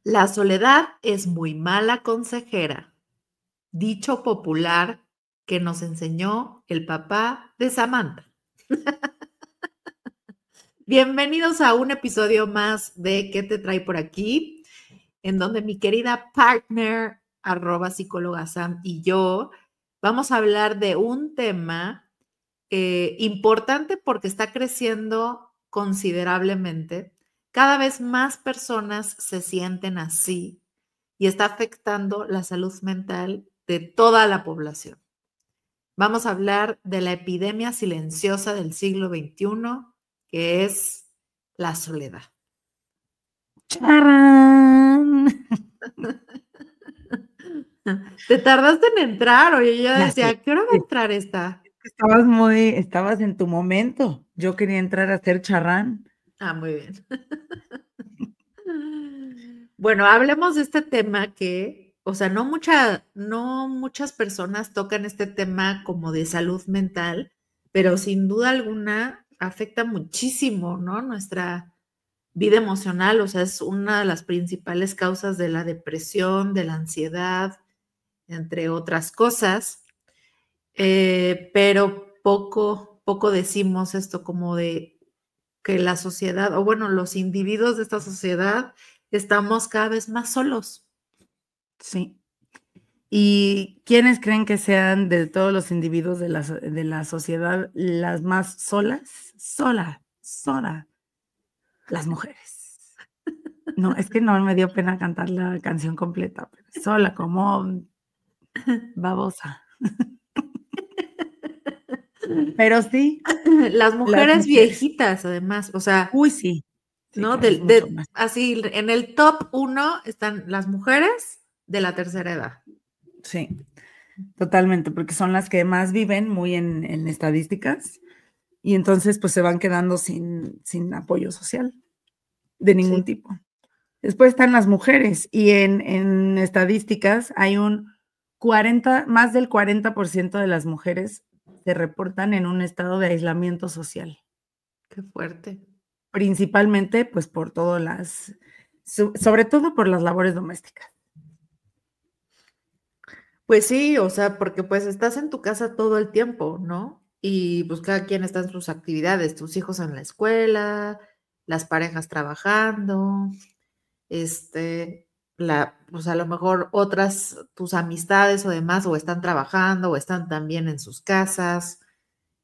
La soledad es muy mala consejera, dicho popular que nos enseñó el papá de Samantha. Bienvenidos a un episodio más de ¿Qué te trae por aquí? En donde mi querida partner, @psicóloga Sam, y yo vamos a hablar de un tema importante porque está creciendo considerablemente. Cada vez más personas se sienten así y está afectando la salud mental de toda la población. Vamos a hablar de la epidemia silenciosa del siglo XXI, que es la soledad. ¡Charán! Te tardaste en entrar, oye, yo Ya decía, sé, ¿a qué hora va a entrar esta? estabas en tu momento. Yo quería entrar a hacer charrán. Ah, muy bien. Bueno, hablemos de este tema que, o sea, no muchas personas tocan este tema como de salud mental, pero sin duda alguna afecta muchísimo, ¿no? Nuestra vida emocional, o sea, es una de las principales causas de la depresión, de la ansiedad, entre otras cosas. Pero poco decimos esto como de que la sociedad, o bueno, los individuos de esta sociedad estamos cada vez más solos. Sí. ¿Y quiénes creen que sean de todos los individuos de la sociedad las más solas? Sola. Las mujeres. No, es que no me dio pena cantar la canción completa, pero sola como babosa. Pero sí, Las las mujeres mujeres. viejitas, además, o sea, Uy, sí. Sí, ¿no? claro, es mucho más. Así, en el top 1 están las mujeres de la tercera edad. Sí. Totalmente, porque son las que más viven muy en estadísticas y entonces pues se van quedando sin apoyo social de Sí. ningún tipo. Después están las mujeres y en estadísticas hay más del 40% de las mujeres se reportan en un estado de aislamiento social, Qué fuerte. principalmente pues por sobre todo por las labores domésticas. Pues sí, o sea, porque pues estás en tu casa todo el tiempo, ¿no? Y pues cada quien está en sus actividades, tus hijos en la escuela, las parejas trabajando, pues a lo mejor otras, tus amistades o demás, o están trabajando, o están también en sus casas,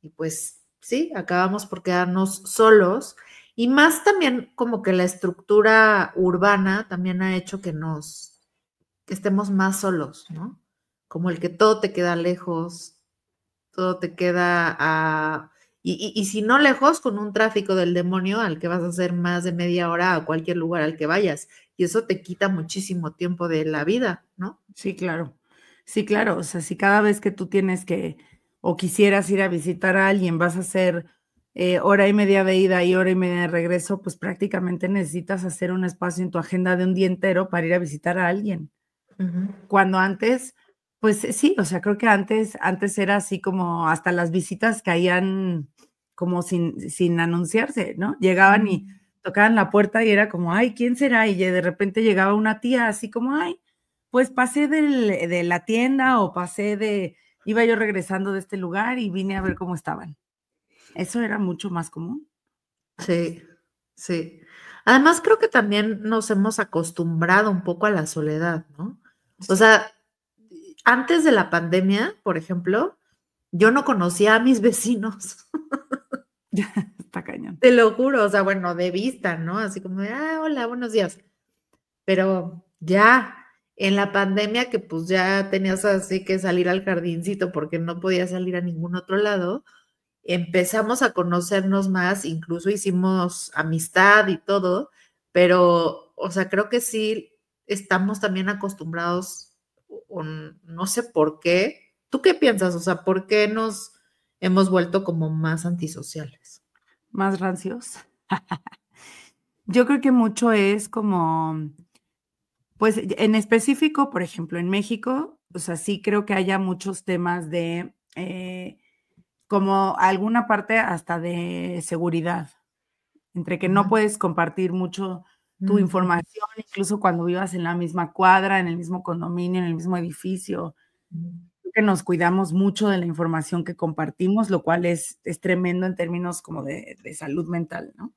y pues sí, acabamos por quedarnos solos. Y más también como que la estructura urbana también ha hecho que estemos más solos, ¿no? Como el que todo te queda lejos, todo te queda y si no lejos, con un tráfico del demonio al que vas a hacer más de media hora a cualquier lugar al que vayas. Y eso te quita muchísimo tiempo de la vida, ¿no? Sí, claro. Sí, claro. O sea, si cada vez que tú tienes que o quisieras ir a visitar a alguien, vas a hacer hora y media de ida y hora y media de regreso, pues prácticamente necesitas hacer un espacio en tu agenda de un día entero para ir a visitar a alguien. Ujú. Cuando antes, pues sí, o sea, creo que antes era así como hasta las visitas caían como sin anunciarse, ¿no? Llegaban y tocaban la puerta y era como, ay, ¿quién será? Y de repente llegaba una tía así como, ay, pues pasé de la tienda o iba yo regresando de este lugar y vine a ver cómo estaban. Eso era mucho más común. Sí, sí. Además, creo que también nos hemos acostumbrado un poco a la soledad, ¿no? O Sí, sea, antes de la pandemia, por ejemplo, yo no conocía a mis vecinos. está cañón. Te lo juro, o sea, bueno, de vista, ¿no? Así como de, hola, buenos días. Pero ya en la pandemia que pues ya tenías así que salir al jardincito porque no podías salir a ningún otro lado, empezamos a conocernos más, incluso hicimos amistad y todo, pero, o sea, creo que sí estamos también acostumbrados, no sé por qué. ¿Tú qué piensas? O sea, ¿por qué nos hemos vuelto como más antisociales? Más rancios. Yo creo que mucho es como, pues, en específico, por ejemplo, en México, o sea, sí creo que haya muchos temas de, como alguna parte hasta de seguridad, entre que no Ujú. puedes compartir mucho tu información, incluso cuando vivas en la misma cuadra, en el mismo condominio, en el mismo edificio. Creo que nos cuidamos mucho de la información que compartimos, lo cual es tremendo en términos como de salud mental, ¿no?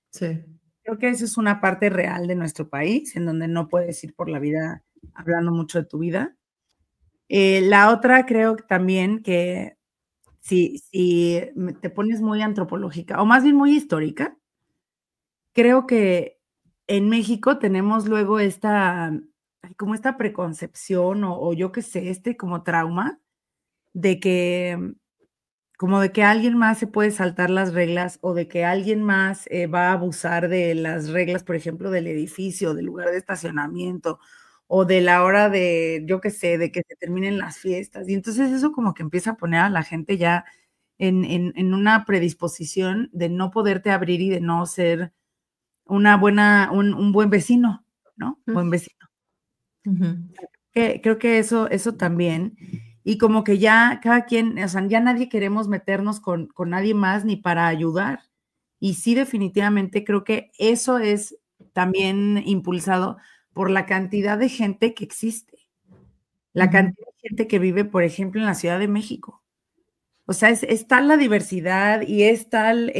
Sí. Creo que eso es una parte real de nuestro país, en donde no puedes ir por la vida hablando mucho de tu vida. La otra creo que también que si te pones muy antropológica, o más bien muy histórica, creo que en México tenemos luego como esta preconcepción o yo qué sé, como trauma de que como de que alguien más se puede saltar las reglas o de que alguien más va a abusar de las reglas, por ejemplo, del edificio, del lugar de estacionamiento o de la hora de, yo qué sé, de que se terminen las fiestas. Y entonces eso como que empieza a poner a la gente ya en una predisposición de no poderte abrir y de no ser un buen vecino, ¿no? Buen vecino. Creo que eso también. Y como que ya cada quien, o sea, ya nadie queremos meternos con nadie más ni para ayudar. Y sí, definitivamente creo que eso es también impulsado por la cantidad de gente que existe, la cantidad de gente que vive, por ejemplo, en la Ciudad de México. O sea, es tal la diversidad y es tal,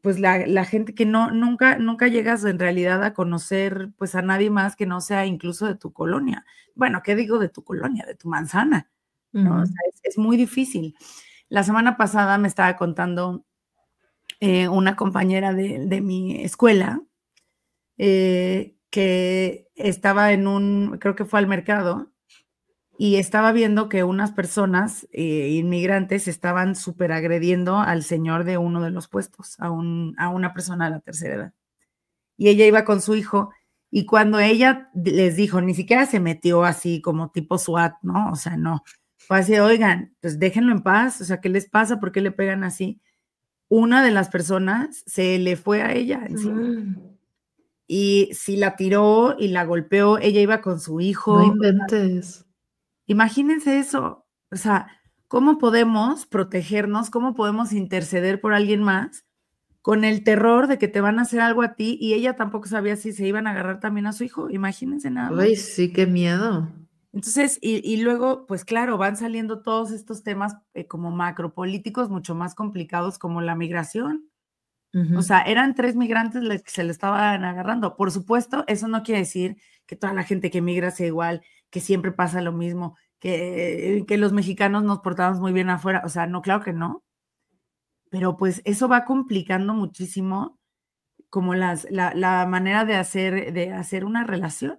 pues la gente que nunca llegas en realidad a conocer pues a nadie más que no sea incluso de tu colonia. Bueno, ¿qué digo de tu colonia? De tu manzana, ¿no? O sea, es muy difícil. La semana pasada me estaba contando una compañera de mi escuela que estaba creo que fue al mercado y estaba viendo que unas personas inmigrantes estaban súper agrediendo al señor de uno de los puestos, a una persona de la tercera edad. Y ella iba con su hijo y cuando ella les dijo, ni siquiera se metió así como tipo SWAT, ¿no? O sea, no. Fue así, oigan, pues déjenlo en paz, o sea, ¿qué les pasa? ¿Por qué le pegan así? Una de las personas se le fue a ella encima. Y sí la tiró y la golpeó, ella iba con su hijo. No inventes. Imagínense eso, o sea, ¿cómo podemos protegernos? ¿Cómo podemos interceder por alguien más con el terror de que te van a hacer algo a ti? Y ella tampoco sabía si se iban a agarrar también a su hijo, imagínense nada más. Ay, sí, qué miedo. Entonces, y luego, pues claro, van saliendo todos estos temas como macropolíticos mucho más complicados como la migración. O sea, eran 3 migrantes los que se le estaban agarrando. Por supuesto, eso no quiere decir que toda la gente que migra sea igual, que siempre pasa lo mismo, que los mexicanos nos portamos muy bien afuera. O sea, no, claro que no. Pero pues eso va complicando muchísimo como la manera de hacer una relación,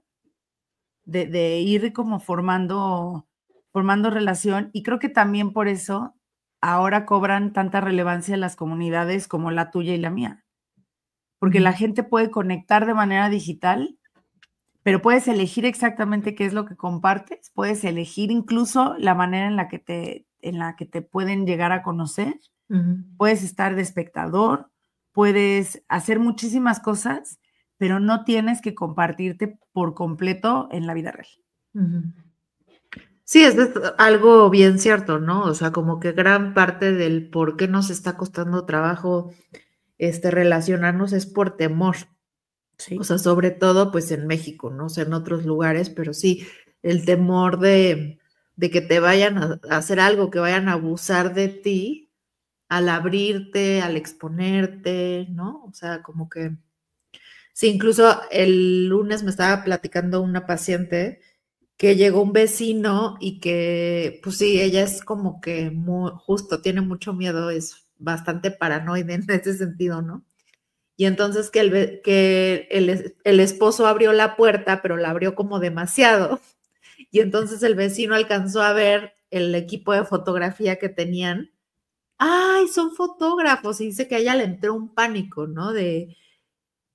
de ir como formando relación. Y creo que también por eso ahora cobran tanta relevancia las comunidades como la tuya y la mía. Porque la gente puede conectar de manera digital, pero puedes elegir exactamente qué es lo que compartes, puedes elegir incluso la manera en la que te pueden llegar a conocer, puedes estar de espectador, puedes hacer muchísimas cosas, pero no tienes que compartirte por completo en la vida real. Sí, es algo bien cierto, ¿no? O sea, como que gran parte del por qué nos está costando trabajo relacionarnos es por temor. Sí. O sea, sobre todo pues en México, no sé, en otros lugares, pero sí, el temor de que te vayan a hacer algo, que vayan a abusar de ti al abrirte, al exponerte, ¿no? O sea, como que sí, incluso el lunes me estaba platicando una paciente que llegó un vecino y que, pues sí, ella es como que muy, justo, tiene mucho miedo, es bastante paranoide en ese sentido, ¿no? Y entonces que el esposo abrió la puerta, pero la abrió como demasiado. Y entonces el vecino alcanzó a ver el equipo de fotografía que tenían. ¡Ay, son fotógrafos! Y dice que a ella le entró un pánico, ¿no? De,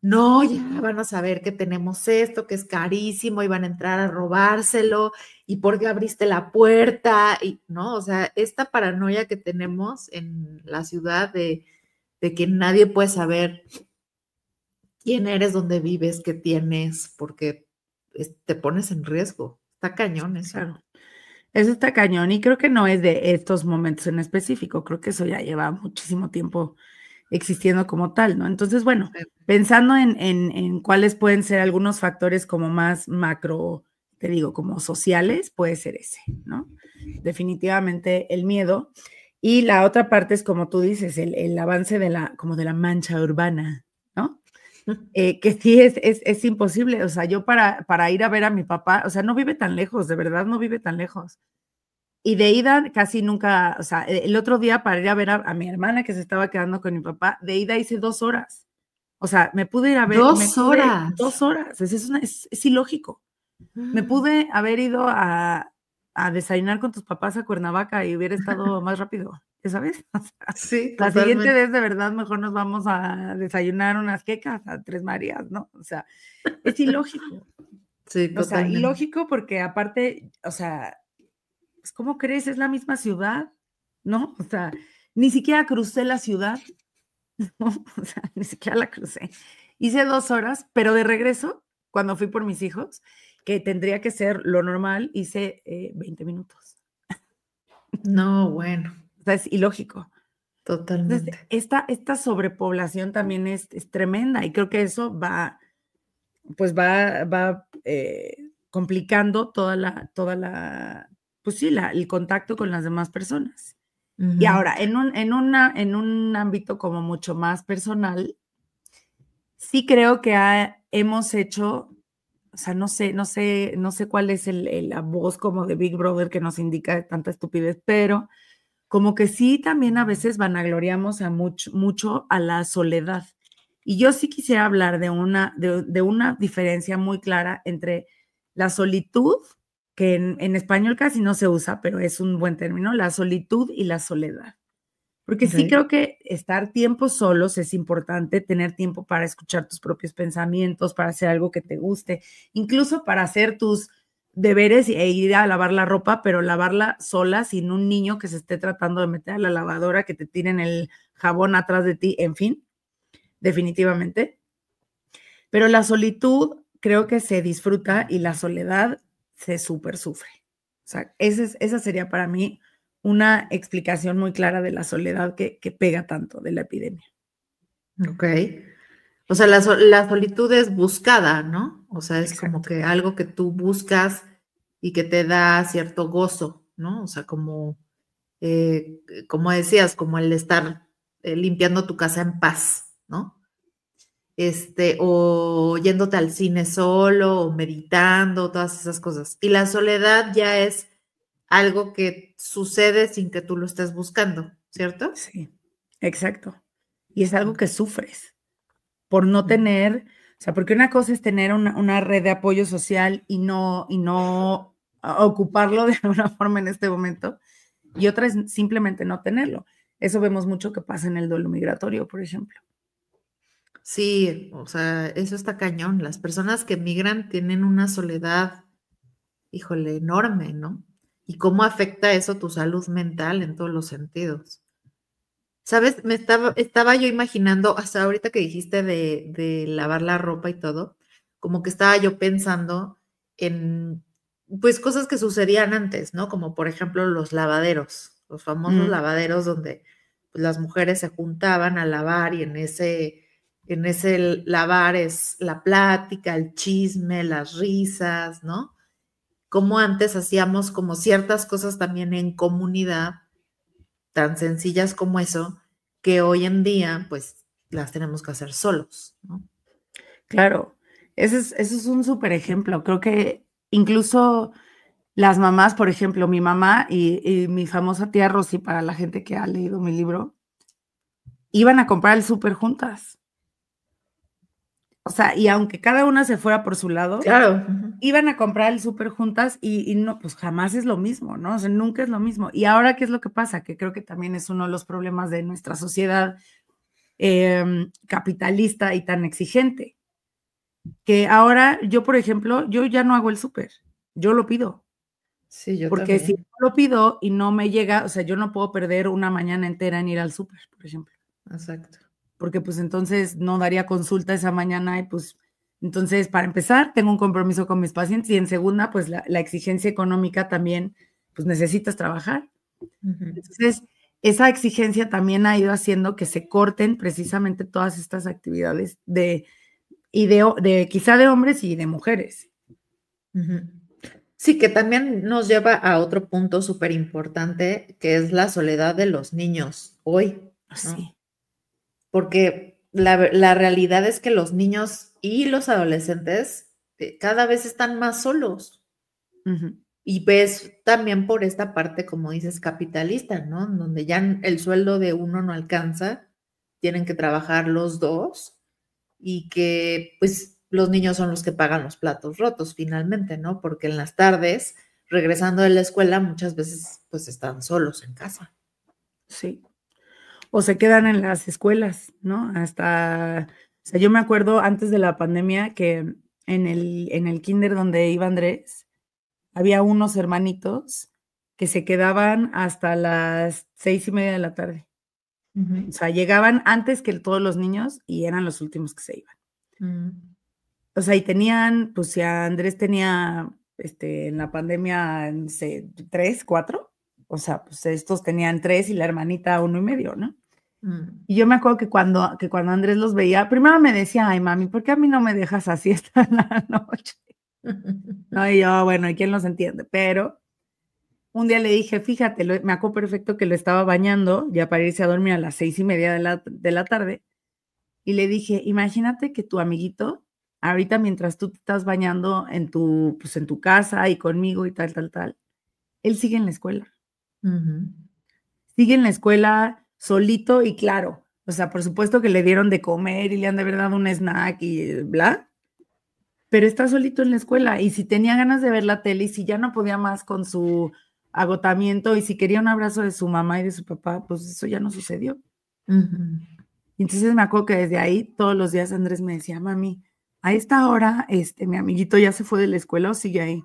no, ya van a saber que tenemos esto, que es carísimo, y van a entrar a robárselo, y por qué abriste la puerta, y no, o sea, esta paranoia que tenemos en la ciudad de que nadie puede saber quién eres, dónde vives, qué tienes, porque te pones en riesgo. Está cañón eso. Claro. Eso está cañón y creo que no es de estos momentos en específico, creo que eso ya lleva muchísimo tiempo existiendo como tal, ¿no? Entonces, bueno, pensando en cuáles pueden ser algunos factores como más macro, te digo, como sociales, puede ser ese, ¿no? Definitivamente el miedo. Y la otra parte es, como tú dices, el avance como de la mancha urbana, ¿no? Que sí es imposible. O sea, yo para ir a ver a mi papá, o sea, no vive tan lejos, de verdad no vive tan lejos. Y de ida casi nunca, o sea, el otro día para ir a ver a mi hermana que se estaba quedando con mi papá, de ida hice 2 horas. O sea, me pude ir a ver, 2 horas, es ilógico. Me pude haber ido a desayunar con tus papás a Cuernavaca y hubiera estado más rápido, ¿ya sabes? O sea, Sí, la siguiente totalmente. vez de verdad mejor nos vamos a desayunar unas quecas a Tres Marías, ¿no? O sea, es ilógico. Sí, O sea, totalmente. ilógico porque aparte, o sea, pues, ¿cómo crees? Es la misma ciudad, ¿no? O sea, ni siquiera crucé la ciudad, ¿no? O sea, ni siquiera la crucé. Hice 2 horas, pero de regreso, cuando fui por mis hijos, que tendría que ser lo normal, hice 20 minutos. No, bueno, O sea, es ilógico. Entonces, totalmente. esta sobrepoblación también es tremenda y creo que eso pues va complicando pues sí, el contacto con las demás personas. Y Ujú. ahora, en un ámbito como mucho más personal, sí creo que hemos hecho, o sea, no sé cuál es la voz como de Big Brother que nos indica tanta estupidez, pero como que sí también a veces vanagloriamos mucho a la soledad. Y yo sí quisiera hablar de una diferencia muy clara entre la solitud, que en español casi no se usa, pero es un buen término, la solitud y la soledad. Porque sí Ok. creo que estar tiempo solos es importante, tener tiempo para escuchar tus propios pensamientos, para hacer algo que te guste, incluso para hacer tus deberes e ir a lavar la ropa, pero lavarla sola, sin un niño que se esté tratando de meter a la lavadora, que te tiren el jabón atrás de ti, en fin, definitivamente. Pero la solitud creo que se disfruta y la soledad se súper sufre. O sea, esa sería para mí una explicación muy clara de la soledad que pega tanto de la epidemia. Ok. O sea, la solitud es buscada, ¿no? O sea, es como Exacto. que algo que tú buscas y que te da cierto gozo, ¿no? O sea, como decías, como el estar limpiando tu casa en paz, ¿no? O yéndote al cine solo, o meditando, todas esas cosas. Y la soledad ya es algo que sucede sin que tú lo estés buscando, ¿cierto? Sí, exacto. Y es algo que sufres por no tener, o sea, porque una cosa es tener una red de apoyo social y no ocuparlo de alguna forma en este momento, y otra es simplemente no tenerlo. Eso vemos mucho que pasa en el duelo migratorio, por ejemplo. Sí, o sea, eso está cañón. Las personas que migran tienen una soledad, híjole, enorme, ¿no? ¿Y cómo afecta eso tu salud mental en todos los sentidos? ¿Sabes? Estaba yo imaginando, hasta ahorita que dijiste de lavar la ropa y todo, como que estaba yo pensando en, pues, cosas que sucedían antes, ¿no? Como por ejemplo los famosos Mm, lavaderos donde pues, las mujeres se juntaban a lavar y en ese lavar es la plática, el chisme, las risas, ¿no? Como antes hacíamos como ciertas cosas también en comunidad tan sencillas como eso, que hoy en día, pues, las tenemos que hacer solos, ¿no? claro, ese es un súper ejemplo. Creo que incluso las mamás, por ejemplo, mi mamá y mi famosa tía Rosy, para la gente que ha leído mi libro, iban a comprar el súper juntas. O sea, y aunque cada una se fuera por su lado, Claro. Ujú. iban a comprar el súper juntas y no, pues jamás es lo mismo, ¿no? O sea, nunca es lo mismo. Y ahora, ¿qué es lo que pasa? Que creo que también es uno de los problemas de nuestra sociedad capitalista y tan exigente, que ahora yo, por ejemplo, yo ya no hago el súper, yo lo pido, Sí, yo porque si también. no lo pido y no me llega, o sea, yo no puedo perder una mañana entera en ir al súper, por ejemplo. Exacto. Porque pues entonces no daría consulta esa mañana y pues entonces para empezar tengo un compromiso con mis pacientes y en segunda pues la exigencia económica también pues necesitas trabajar. Ujú. Entonces esa exigencia también ha ido haciendo que se corten precisamente todas estas actividades de quizá de hombres y de mujeres. Ujú. Sí, que también nos lleva a otro punto súper importante, que es la soledad de los niños hoy, ¿no? Sí. Porque la realidad es que los niños y los adolescentes cada vez están más solos. Ujú. Y ves también por esta parte, como dices, capitalista, ¿no? Donde ya el sueldo de uno no alcanza, tienen que trabajar los dos y que pues los niños son los que pagan los platos rotos finalmente, ¿no? Porque en las tardes, regresando de la escuela, muchas veces pues están solos en casa. Sí. O se quedan en las escuelas, ¿no? Hasta, o sea, yo me acuerdo antes de la pandemia que en el kinder donde iba Andrés, había unos hermanitos que se quedaban hasta las 6:30 de la tarde. O sea, llegaban antes que todos los niños y eran los últimos que se iban. Mm. O sea, y tenían, pues si Andrés tenía, en la pandemia, no sé, 3, 4, o sea, pues estos tenían 3 y la hermanita 1 y medio, ¿no? Mm. Y yo me acuerdo que cuando Andrés los veía, primero me decía: "Ay, mami, ¿por qué a mí no me dejas así esta en la noche?". No, y yo, bueno, ¿y quién los entiende? Pero un día le dije: "Fíjate", me acuerdo perfecto que lo estaba bañando, ya para irse a dormir a las 6:30 de la tarde, y le dije: "Imagínate que tu amiguito, ahorita mientras tú te estás bañando pues, en tu casa y conmigo y tal, tal, tal, él sigue en la escuela". Ujú. Sigue en la escuela solito y claro, o sea, por supuesto que le dieron de comer y le han de haber dado un snack y bla, pero está solito en la escuela, y si tenía ganas de ver la tele, y si ya no podía más con su agotamiento, y si quería un abrazo de su mamá y de su papá, pues eso ya no sucedió. Ujú. Y entonces me acuerdo que desde ahí todos los días Andrés me decía: "Mami, a esta hora, mi amiguito ya se fue de la escuela o sigue ahí".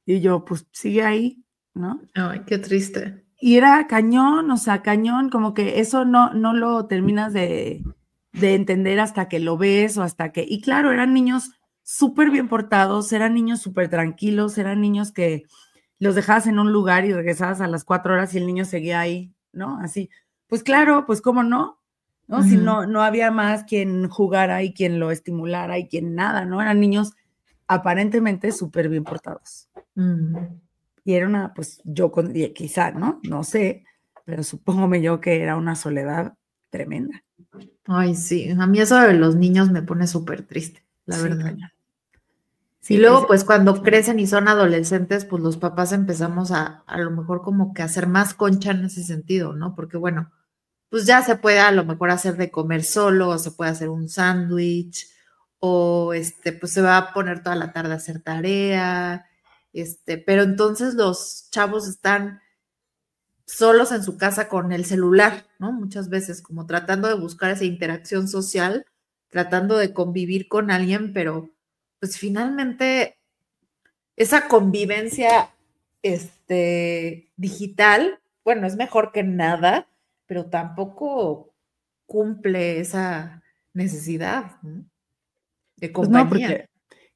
Y yo: "Pues sigue ahí", ¿no? Ay, qué triste. Y era cañón, o sea, cañón, como que eso no lo terminas de entender hasta que lo ves o hasta que y claro, eran niños súper bien portados, eran niños súper tranquilos, eran niños que los dejabas en un lugar y regresabas a las 4 horas y el niño seguía ahí, ¿no? Así, pues claro, pues cómo no, ¿no? Si Ujú. no había más quien jugara y quien lo estimulara y quien nada, ¿no? Eran niños aparentemente súper bien portados. Mm. Y era una, pues, y quizá, ¿no? No sé, pero supóngome yo que era una soledad tremenda. Ay, sí, a mí eso de los niños me pone súper triste, la Sí, verdad. cañón. Y Sí, luego, ese pues cuando crecen y son adolescentes, pues los papás empezamos a lo mejor como que a hacer más concha en ese sentido, ¿no? Porque bueno, pues ya se puede a lo mejor hacer de comer solo, o se puede hacer un sándwich, o pues se va a poner toda la tarde a hacer tarea, pero entonces los chavos están solos en su casa con el celular, ¿no? Muchas veces como tratando de buscar esa interacción social, tratando de convivir con alguien, pero pues finalmente esa convivencia digital, bueno, es mejor que nada, pero tampoco cumple esa necesidad, ¿no? De pues no, compañía. porque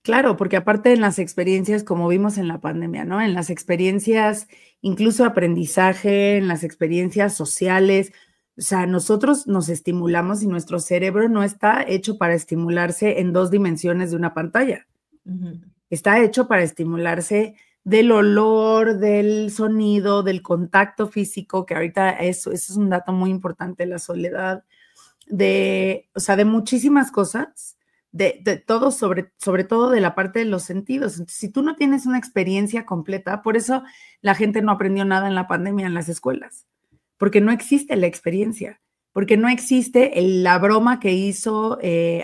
claro, porque aparte en las experiencias, como vimos en la pandemia, ¿no? En las experiencias, incluso aprendizaje, en las experiencias sociales, o sea, nosotros nos estimulamos y nuestro cerebro no está hecho para estimularse en 2 dimensiones de una pantalla. Ujú. Está hecho para estimularse del olor, del sonido, del contacto físico, que ahorita eso es un dato muy importante, la soledad, o sea, de muchísimas cosas, de todo, sobre todo de la parte de los sentidos. Entonces, si tú no tienes una experiencia completa, por eso la gente no aprendió nada en la pandemia en las escuelas, porque no existe la experiencia, porque no existe la broma que hizo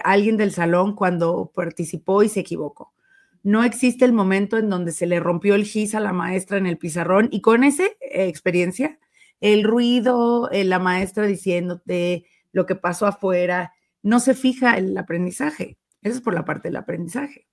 alguien del salón cuando participó y se equivocó. No existe el momento en donde se le rompió el gis a la maestra en el pizarrón y con esa experiencia, el ruido, la maestra diciéndote lo que pasó afuera, no se fija el aprendizaje. Eso es por la parte del aprendizaje.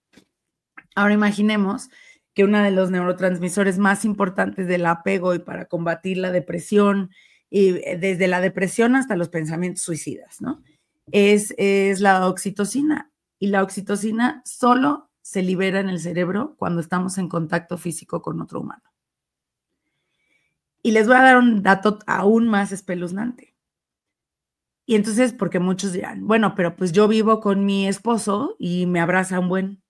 Ahora imaginemos que uno de los neurotransmisores más importantes del apego y para combatir la depresión, y desde la depresión hasta los pensamientos suicidas, ¿no? Es la oxitocina. Y la oxitocina solo se libera en el cerebro cuando estamos en contacto físico con otro humano. Y les voy a dar un dato aún más espeluznante. Y entonces, porque muchos dirán, bueno, pero pues yo vivo con mi esposo y me abraza un buen.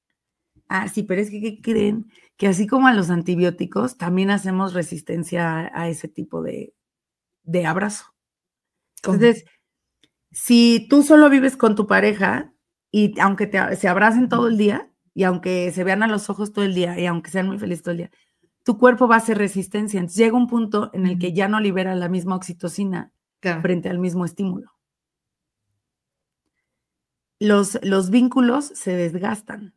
Ah, sí, pero es que, ¿qué creen? Que así como a los antibióticos, también hacemos resistencia a ese tipo de abrazo. ¿Cómo? Entonces, si tú solo vives con tu pareja y aunque se abracen todo el día y aunque se vean a los ojos todo el día y aunque sean muy felices todo el día, tu cuerpo va a hacer resistencia. Entonces llega un punto en el que ya no libera la misma oxitocina Claro. frente al mismo estímulo. Los vínculos se desgastan.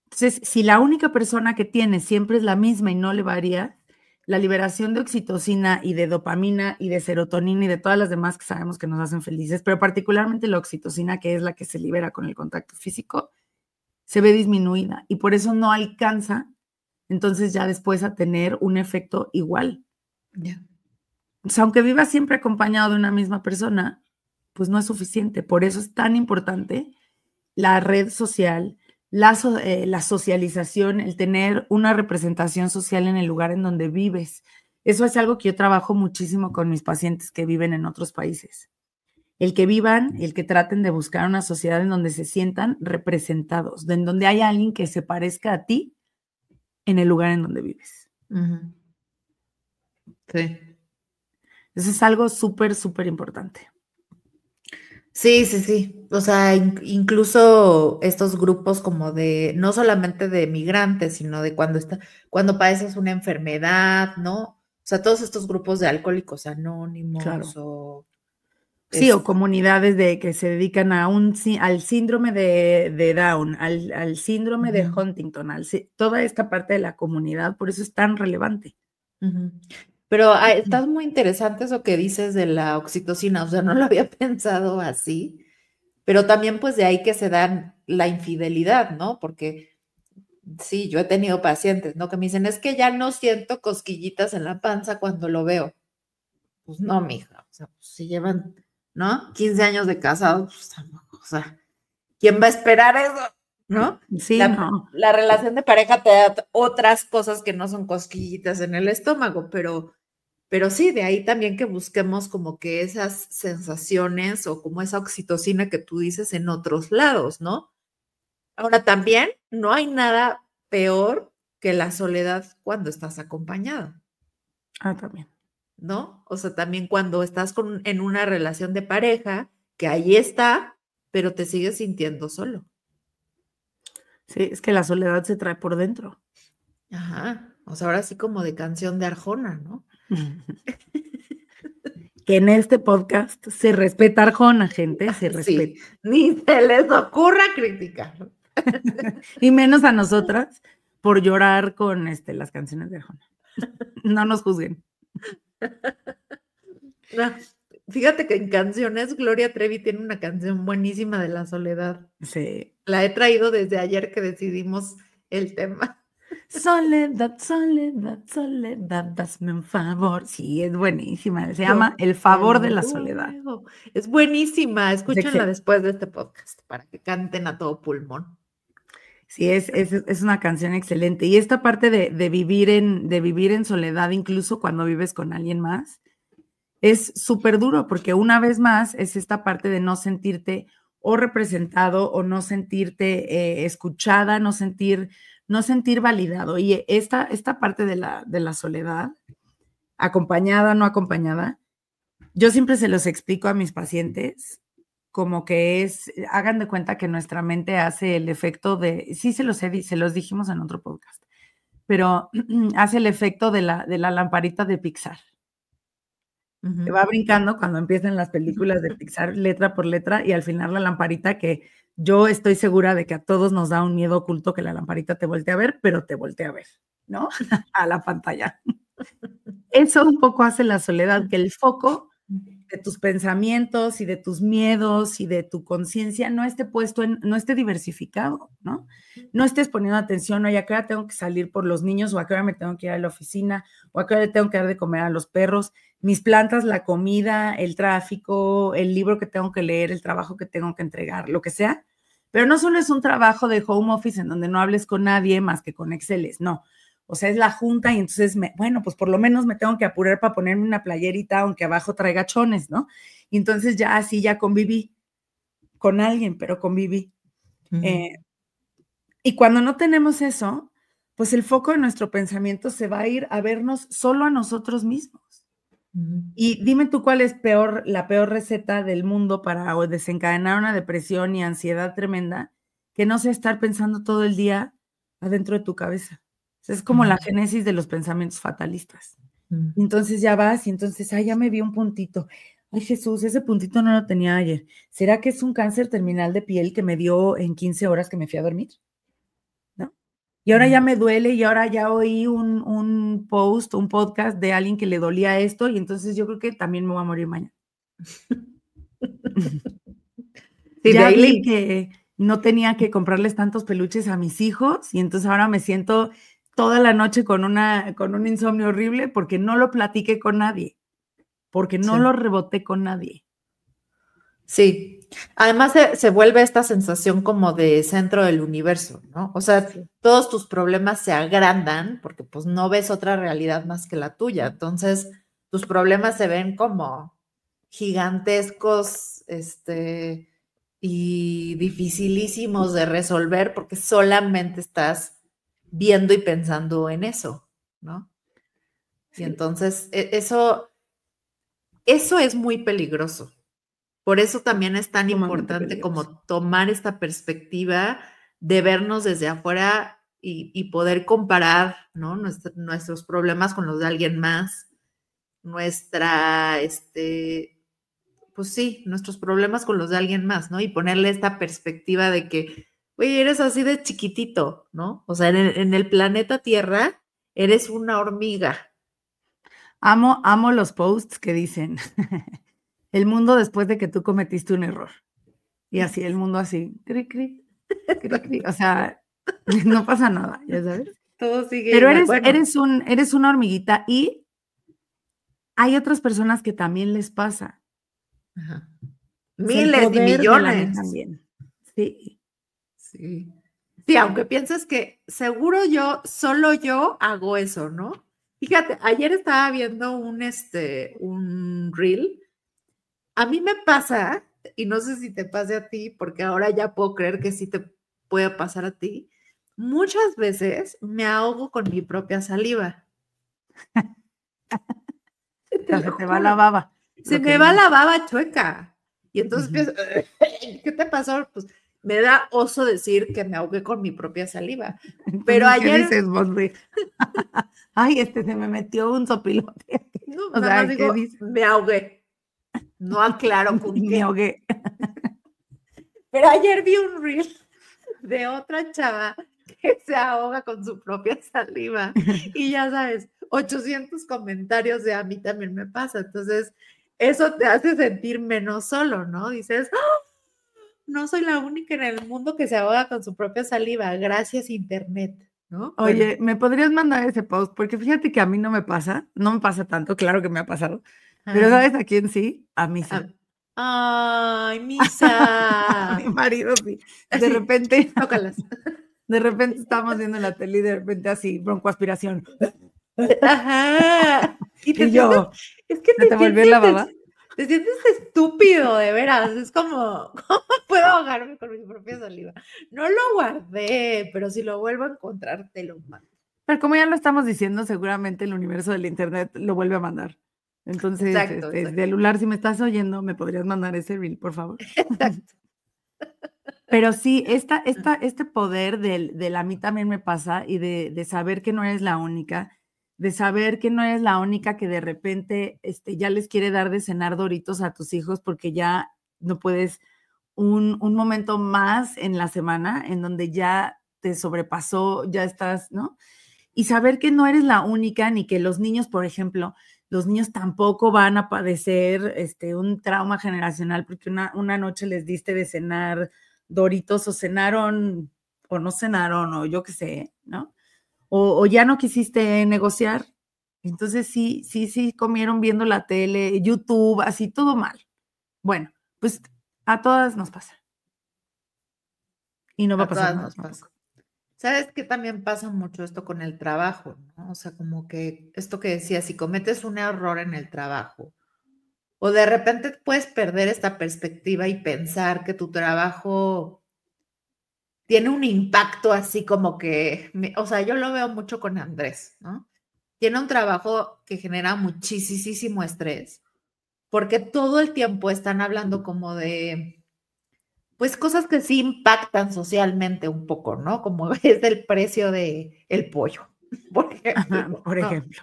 Entonces, si la única persona que tienes siempre es la misma y no le varía, la liberación de oxitocina y de dopamina y de serotonina y de todas las demás que sabemos que nos hacen felices, pero particularmente la oxitocina, que es la que se libera con el contacto físico, se ve disminuida y por eso no alcanza entonces ya después a tener un efecto igual. Yeah. O sea, aunque vivas siempre acompañado de una misma persona, pues no es suficiente. Por eso es tan importante la red social, la socialización, el tener una representación social en el lugar en donde vives. Eso es algo que yo trabajo muchísimo con mis pacientes que viven en otros países. El que vivan, el que traten de buscar una sociedad en donde se sientan representados, en donde haya alguien que se parezca a ti en el lugar en donde vives. Uh-huh. Sí. Eso es algo súper, súper importante. Sí, sí, sí. O sea, incluso estos grupos como de, no solamente de migrantes, sino de cuando padeces una enfermedad, ¿no? O sea, todos estos grupos de alcohólicos anónimos Claro. o Sí, o comunidades que se dedican al síndrome de Down, al síndrome de Huntington, toda esta parte de la comunidad, por eso es tan relevante. Pero está muy interesante eso que dices de la oxitocina, o sea, no lo había pensado así, pero también pues de ahí que se dan la infidelidad, ¿no? Porque sí, yo he tenido pacientes, ¿no? Que me dicen, es que ya no siento cosquillitas en la panza cuando lo veo. Pues no, mija, o sea, pues si llevan, ¿no? 15 años de casados, pues tampoco, o sea, ¿quién va a esperar eso? ¿No? Sí, no. La relación de pareja te da otras cosas que no son cosquillitas en el estómago, pero sí, de ahí también que busquemos como que esas sensaciones o como esa oxitocina que tú dices en otros lados, ¿no? Ahora también no hay nada peor que la soledad cuando estás acompañado, También. ¿no? O sea, también cuando estás en una relación de pareja, que ahí está, pero te sigues sintiendo solo. Sí, es que la soledad se trae por dentro. Ajá, o sea, ahora sí como de canción de Arjona, ¿no? Que en este podcast se respeta Arjona, gente, se respeta. Sí, ni se les ocurra criticar. Y menos a nosotras por llorar con las canciones de Arjona. No nos juzguen. No, fíjate que en canciones Gloria Trevi tiene una canción buenísima de la soledad. Sí. La he traído desde ayer que decidimos el tema. Soledad, soledad, soledad, hazme un favor. Sí, es buenísima. Se llama El favor de la soledad. Es buenísima. Es Escúchenla después de este podcast para que canten a todo pulmón. Sí, es una canción excelente. Y esta parte de vivir en soledad, incluso cuando vives con alguien más, es súper duro, porque una vez más es esta parte de no sentirte o representado o no sentirte escuchada, no sentir validado. Y esta parte de la soledad, acompañada, no acompañada, yo siempre se los explico a mis pacientes como que hagan de cuenta que nuestra mente hace el efecto sí se los dijimos en otro podcast, pero hace el efecto de la lamparita de Pixar. Se va brincando cuando empiezan las películas de Pixar, letra por letra, y al final la lamparita, que yo estoy segura de que a todos nos da un miedo oculto que la lamparita te voltee a ver, pero te voltea a ver, ¿no? A la pantalla. Eso un poco hace la soledad, que el foco de tus pensamientos y de tus miedos y de tu conciencia no esté no esté diversificado, ¿no? No estés poniendo atención, oye, ¿a qué hora tengo que salir por los niños? ¿O a qué hora me tengo que ir a la oficina? ¿O a qué hora le tengo que dar de comer a los perros? Mis plantas, la comida, el tráfico, el libro que tengo que leer, el trabajo que tengo que entregar, lo que sea. Pero no solo es un trabajo de home office en donde no hables con nadie más que con Exceles, no. O sea, es la junta y entonces, bueno, pues por lo menos me tengo que apurar para ponerme una playerita, aunque abajo traiga chones, ¿no? Y entonces ya así ya conviví con alguien, pero conviví. Y cuando no tenemos eso, pues el foco de nuestro pensamiento se va a ir a vernos solo a nosotros mismos. Y dime tú cuál es la peor receta del mundo para desencadenar una depresión y ansiedad tremenda, que no sea estar pensando todo el día adentro de tu cabeza. O sea, es como la génesis de los pensamientos fatalistas. Entonces ya vas y entonces, ya me vi un puntito. Ay, Jesús, ese puntito no lo tenía ayer. ¿Será que es un cáncer terminal de piel que me dio en 15 horas que me fui a dormir? ¿No? Y ahora ya me duele y ahora ya oí un post, un podcast de alguien que le dolía esto y entonces yo creo que también me voy a morir mañana. Sí, ya vi que no tenía que comprarles tantos peluches a mis hijos y entonces ahora me siento toda la noche con un insomnio horrible porque no lo platiqué con nadie, porque no lo reboté con nadie. Sí, además se vuelve esta sensación como de centro del universo, ¿no? O sea, todos tus problemas se agrandan porque pues no ves otra realidad más que la tuya. Entonces, tus problemas se ven como gigantescos, y dificilísimos de resolver porque solamente estás viendo y pensando en eso, ¿no? Y entonces, eso es muy peligroso. Por eso también es tan importante como tomar esta perspectiva de vernos desde afuera y poder comparar, ¿no? Nuestros problemas con los de alguien más, pues sí, nuestros problemas con los de alguien más, ¿no? Y ponerle esta perspectiva de que, oye, eres así de chiquitito, ¿no? O sea, en el planeta Tierra eres una hormiga. Amo los posts que dicen el mundo después de que tú cometiste un error. Y así, el mundo así, cri, cri, cri, cri. O sea, no pasa nada, ya sabes. Todo sigue Pero igual. eres una hormiguita y hay otras personas que también les pasa. Ajá. Miles y millones. También. Sí. Sí. Sí, aunque pienses que seguro solo yo hago eso, ¿no? Fíjate, ayer estaba viendo un reel. A mí me pasa, y no sé si te pase a ti, porque ahora ya puedo creer que sí te puede pasar a ti. Muchas veces me ahogo con mi propia saliva. Se te va la baba. Se me va la baba chueca. Y entonces pienso, ¿qué te pasó? Pues me da oso decir que me ahogué con mi propia saliva. Entonces, pero ayer... ¿qué dices, Bosby? Ay, se me metió un sopilote. No, O nada sea, más digo, me ahogué. No aclaro con qué. Me ahogué. Pero ayer vi un reel de otra chava que se ahoga con su propia saliva. Y ya sabes, 800 comentarios de a mí también me pasa. Entonces, eso te hace sentir menos solo, ¿no? Dices, ¡oh! No soy la única en el mundo que se ahoga con su propia saliva. Gracias, Internet, ¿no? Oye, ¿me podrías mandar ese post? Porque fíjate que a mí no me pasa tanto, claro que me ha pasado. Pero ¿sabes a quién sí? A Misa. ¡Ay, Misa! A mi marido sí. De repente, tócalas. De repente estamos viendo la tele y de repente así, broncoaspiración. Ajá. Y yo, es que ¿te volvió la baba? Te sientes estúpido, de veras. Es como, ¿cómo puedo ahogarme con mi propia saliva? No lo guardé, pero si lo vuelvo a encontrar, te lo mando. Pero como ya lo estamos diciendo, seguramente el universo del internet lo vuelve a mandar. Entonces, exacto. Celular, si me estás oyendo, ¿me podrías mandar ese reel, por favor? Exacto. Pero sí, este poder del a mí también me pasa y de saber que no eres la única, de saber que no eres la única que de repente ya les quiere dar de cenar Doritos a tus hijos porque ya no puedes un momento más en la semana en donde ya te sobrepasó, ya estás, ¿no? Y saber que no eres la única ni que los niños, por ejemplo, los niños tampoco van a padecer un trauma generacional porque una noche les diste de cenar Doritos o cenaron o no cenaron o yo qué sé, ¿no? O ya no quisiste negociar. Entonces sí comieron viendo la tele, YouTube, así todo mal. Bueno, pues a todas nos pasa. Y no va a pasar nada tampoco. ¿Sabes qué también pasa mucho esto con el trabajo, ¿no? O sea, como que esto que decía, si cometes un error en el trabajo, o de repente puedes perder esta perspectiva y pensar que tu trabajo tiene un impacto así como que, o sea, yo lo veo mucho con Andrés, ¿no? Tiene un trabajo que genera muchísimo estrés, porque todo el tiempo están hablando como de, pues cosas que sí impactan socialmente un poco, ¿no? Como es el precio de el pollo, por Ajá, ejemplo, por ¿no? ejemplo.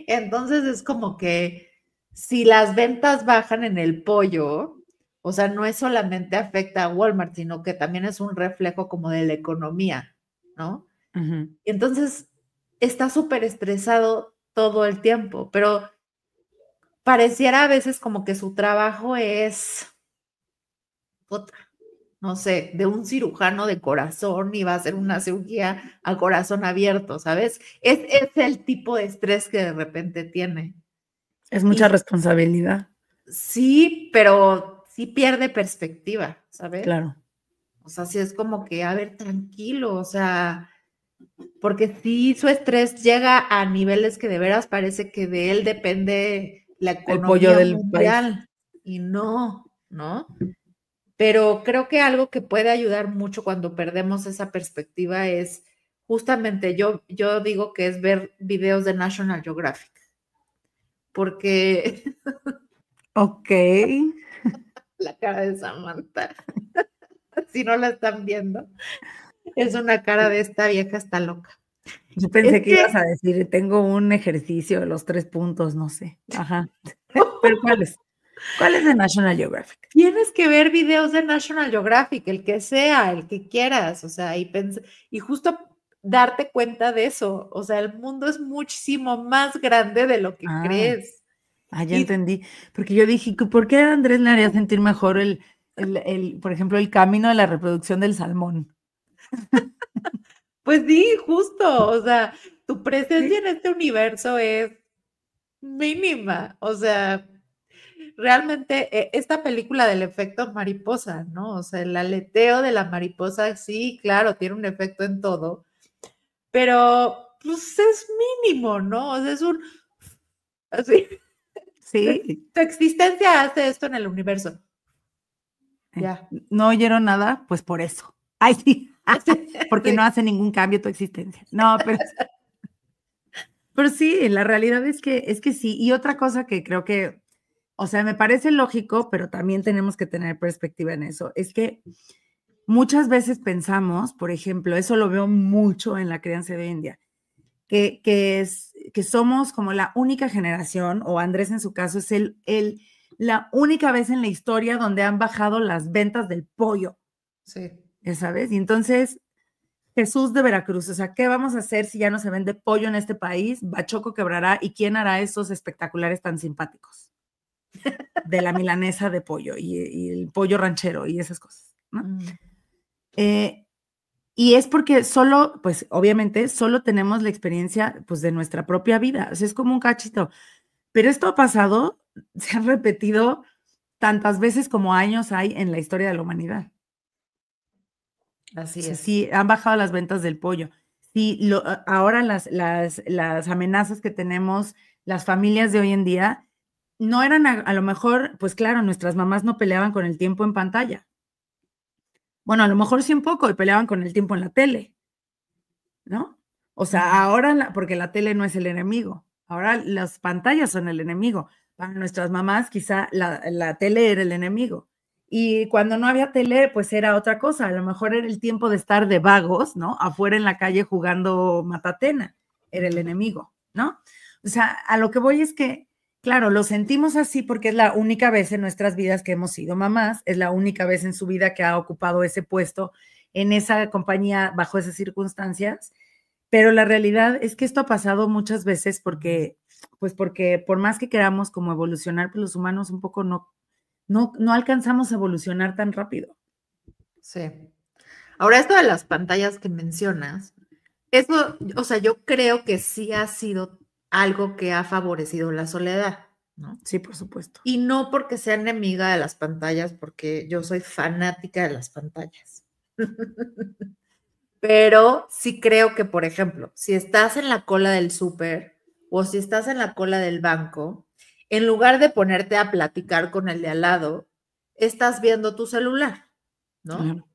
Entonces es como que si las ventas bajan en el pollo, o sea, no es solamente afecta a Walmart, sino que también es un reflejo como de la economía, ¿no? Ujú. Y entonces está súper estresado todo el tiempo, pero pareciera a veces como que su trabajo es, no sé, de un cirujano de corazón y va a hacer una cirugía a corazón abierto, ¿sabes? Es el tipo de estrés que de repente tiene. Es mucha Y responsabilidad, sí, pero sí pierde perspectiva, ¿sabes? claro. O sea, sí es como que, a ver, tranquilo, o sea, porque sí su estrés llega a niveles que de veras parece que de él depende la El pollo economía del país. mundial y no, ¿no? Pero creo que algo que puede ayudar mucho cuando perdemos esa perspectiva es justamente, yo digo que es ver videos de National Geographic, porque Okey. la cara de Samantha, si no la están viendo, es una cara de esta vieja está loca. Yo Es pensé que ibas que a decir: "Tengo un ejercicio de los 3 puntos", no sé. Ajá. ¿Pero cuáles? ¿Cuáles de National Geographic? tienes que ver videos de National Geographic, el que sea, el que quieras, o sea, y justo darte cuenta de eso, o sea, el mundo es muchísimo más grande de lo que Ah, crees. ya Y entendí. Porque yo dije: "¿Por qué a Andrés le haría sentir mejor por ejemplo, el camino de la reproducción del salmón?". pues sí, justo, o sea, tu presencia Sí. en este universo es mínima, o sea, realmente esta película del efecto mariposa, ¿no? O sea, el aleteo de la mariposa, sí, claro, tiene un efecto en todo, pero pues es mínimo, ¿no? O sea, es un, así, Sí, tu existencia hace esto en el universo, ya. ¿no oyeron nada? Pues por eso. Ay, sí, porque no Sí, hace ningún cambio tu existencia. No, pero sí, la realidad es que sí. Y otra cosa que creo que, o sea, me parece lógico, pero también tenemos que tener perspectiva en eso, es que muchas veces pensamos, por ejemplo, eso lo veo mucho en la crianza de hoy en día, que somos como la única generación, o Andrés en su caso, es la única vez en la historia donde han bajado las ventas del pollo, sí. ¿ya sabes? Y entonces, Jesús de Veracruz, o sea, ¿qué vamos a hacer si ya no se vende pollo en este país? Bachoco quebrará, ¿y quién hará esos espectaculares tan simpáticos? De la milanesa de pollo y el pollo ranchero y esas cosas, ¿no? Mm, Eh, y es porque solo, pues obviamente, solo tenemos la experiencia pues de nuestra propia vida, o sea, es como un cachito, pero esto ha pasado, se ha repetido tantas veces como años hay en la historia de la humanidad. O así sea, es. sí, han bajado las ventas del pollo. Sí, ahora las amenazas que tenemos las familias de hoy en día no eran a lo mejor, pues claro, nuestras mamás no peleaban con el tiempo en pantalla. Bueno, a lo mejor sí un poco y peleaban con el tiempo en la tele, ¿no? O sea, Mm, ahora porque la tele no es el enemigo, ahora las pantallas son el enemigo. Para nuestras mamás quizá la tele era el enemigo. Y cuando no había tele, pues era otra cosa, a lo mejor era el tiempo de estar de vagos, ¿no? Afuera en la calle jugando matatena, era el mm, enemigo, ¿no? O sea, a lo que voy es que, claro, lo sentimos así porque es la única vez en nuestras vidas que hemos sido mamás, es la única vez en su vida que ha ocupado ese puesto en esa compañía bajo esas circunstancias, pero la realidad es que esto ha pasado muchas veces porque por más que queramos como evolucionar, pues los humanos un poco no alcanzamos a evolucionar tan rápido. sí. Ahora, esto de las pantallas que mencionas, eso, o sea, yo creo que sí ha sido algo que ha favorecido la soledad, ¿no? Sí, por supuesto. Y no porque sea enemiga de las pantallas, porque yo soy fanática de las pantallas. Pero sí creo que, por ejemplo, si estás en la cola del súper o si estás en la cola del banco, en lugar de ponerte a platicar con el de al lado, estás viendo tu celular, ¿no? Claro.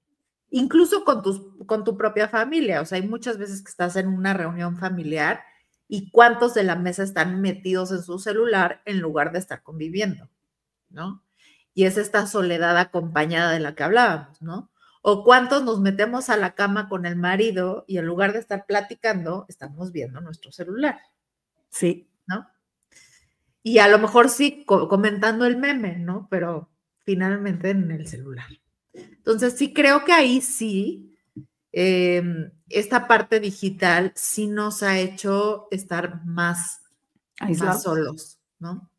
Incluso con tu propia familia. O sea, hay muchas veces que estás en una reunión familiar y cuántos de la mesa están metidos en su celular en lugar de estar conviviendo, ¿no? Y es esta soledad acompañada de la que hablábamos, ¿no? O cuántos nos metemos a la cama con el marido y en lugar de estar platicando, estamos viendo nuestro celular, Sí. ¿no? Y a lo mejor sí comentando el meme, ¿no? Pero finalmente en el celular. Entonces sí creo que ahí sí, esta parte digital sí nos ha hecho estar más Aislados. solos, ¿no?